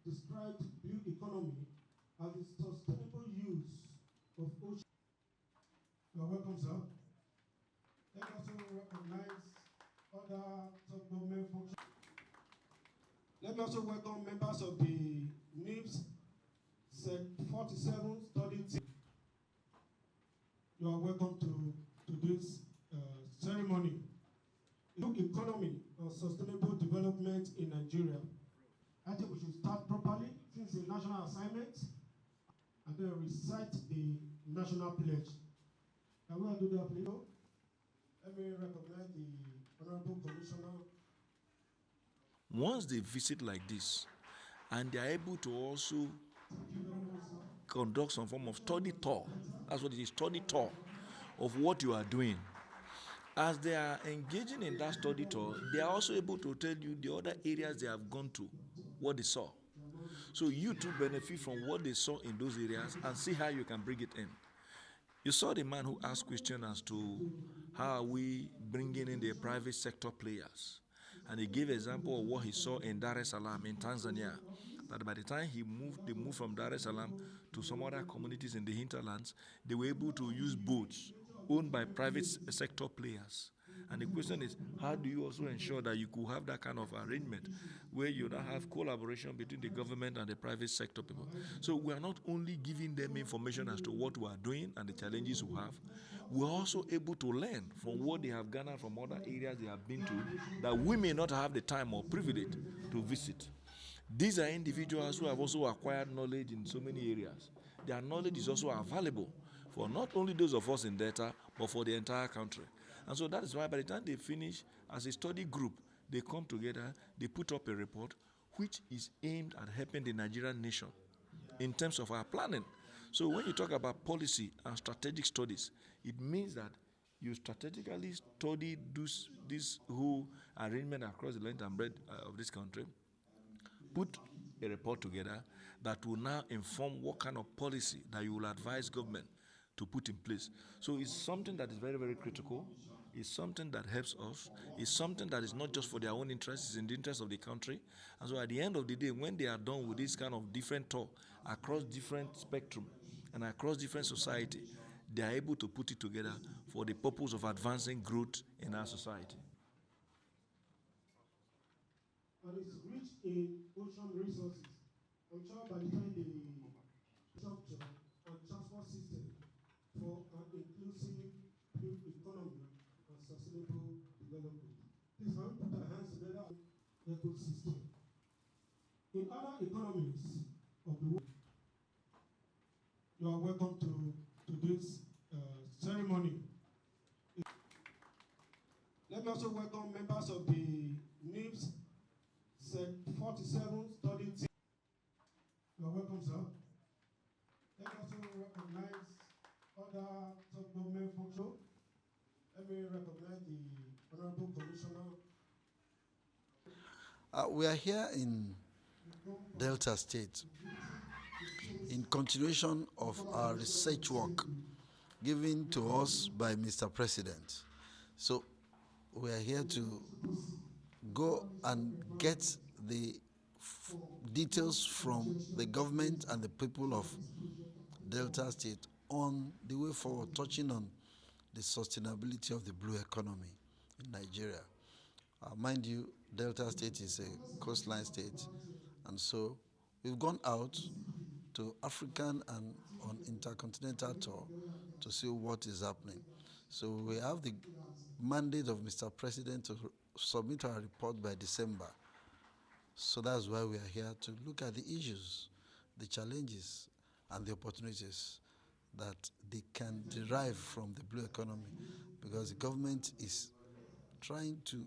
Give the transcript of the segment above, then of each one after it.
described blue economy as the sustainable use of ocean. You are welcome, sir. Let us also recognize other top government functions. Let me also welcome members of the NIPSS Sec 47 study team. You are welcome to this ceremony. Blue economy and sustainable development in Nigeria. I think we should start properly since it's a national assignment and then recite the national pledge. Can we do that, please? Let me recognize the Honorable Commissioner. Once they visit like this, and they are able to also conduct some form of study tour, that's what it is, study tour of what you are doing. As they are engaging in that study tour, they are also able to tell you the other areas they have gone to, what they saw. So you too benefit from what they saw in those areas and see how you can bring it in. You saw the man who asked questions as to how are we bringing in the private sector players. And he gave an example of what he saw in Dar es Salaam in Tanzania. That by the time they moved from Dar es Salaam to some other communities in the hinterlands, they were able to use boats owned by private sector players. And the question is, how do you also ensure that you could have that kind of arrangement where you now have collaboration between the government and the private sector people? So we are not only giving them information as to what we are doing and the challenges we have, we are also able to learn from what they have garnered from other areas they have been to that we may not have the time or privilege to visit. These are individuals who have also acquired knowledge in so many areas. Their knowledge is also available for not only those of us in Delta, but for the entire country. And so that is why by the time they finish as a study group, they come together, they put up a report which is aimed at helping the Nigerian nation in terms of our planning. So when you talk about policy and strategic studies, it means that you strategically study this whole arrangement across the length and breadth of this country, put a report together that will now inform what kind of policy that you will advise government to put in place. So it's something that is very, very critical. It's something that helps us. It's something that is not just for their own interests, it's in the interest of the country. And so at the end of the day, when they are done with this kind of different talk across different spectrum and across different society, they are able to put it together for the purpose of advancing growth in our society. And it's rich in ocean resources. I'm sure by the time the structure and transport system for an inclusive blue economy and sustainable development. Please can we put our hands together on the ecosystem. In other economies of the world, you are welcome to this ceremony. Let me also welcome members of the NIPSS Sec 47 study team. You are welcome, sir. Let me also recognize other top government functions. Let me recognize the Honorable Commissioner. We are here in Delta State in continuation of our research work given to us by Mr. President. So we are here to go and get the details from the government and the people of Delta State on the way forward, touching on the sustainability of the blue economy in Nigeria. Mind you, Delta State is a coastline state, and so we've gone out to African and on intercontinental tour to see what is happening. So we have the mandate of Mr. President to submit our report by December. So that's why we are here to look at the issues, the challenges, and the opportunities that they can derive from the blue economy, because the government is trying to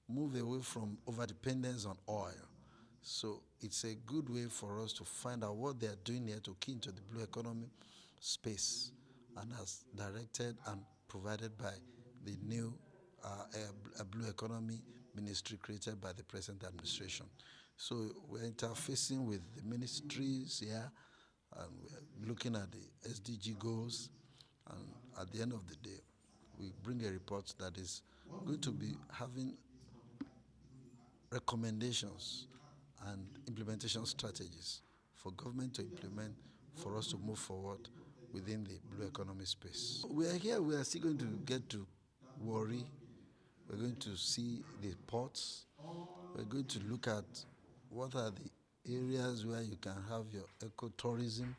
move away from overdependence on oil. So it's a good way for us to find out what they are doing here to key into the blue economy space, and as directed and provided by the new blue economy ministry created by the present administration. So we're interfacing with the ministries here, and we're looking at the SDG goals, and at the end of the day, we bring a report that is going to be having recommendations and implementation strategies for government to implement for us to move forward within the blue economy space. We are here, we are still going to get to Warri. We're going to see the ports. We're going to look at what are the areas where you can have your ecotourism.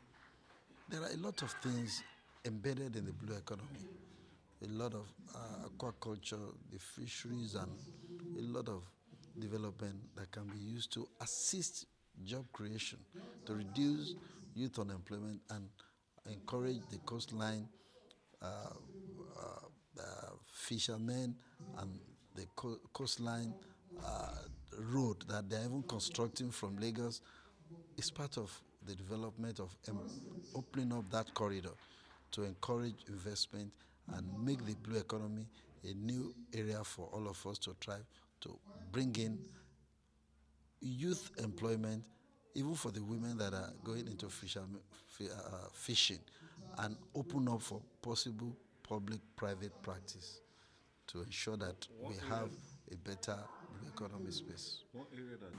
There are a lot of things embedded in the blue economy. A lot of aquaculture, the fisheries, and a lot of development that can be used to assist job creation, to reduce youth unemployment and encourage the coastline fishermen and the coastline road that they're even constructing from Lagos is part of the development of opening up that corridor to encourage investment and make the blue economy a new area for all of us to thrive, to bring in youth employment, even for the women that are going into fishing, and open up for possible public-private practice to ensure that we have a better blue economy space. What area that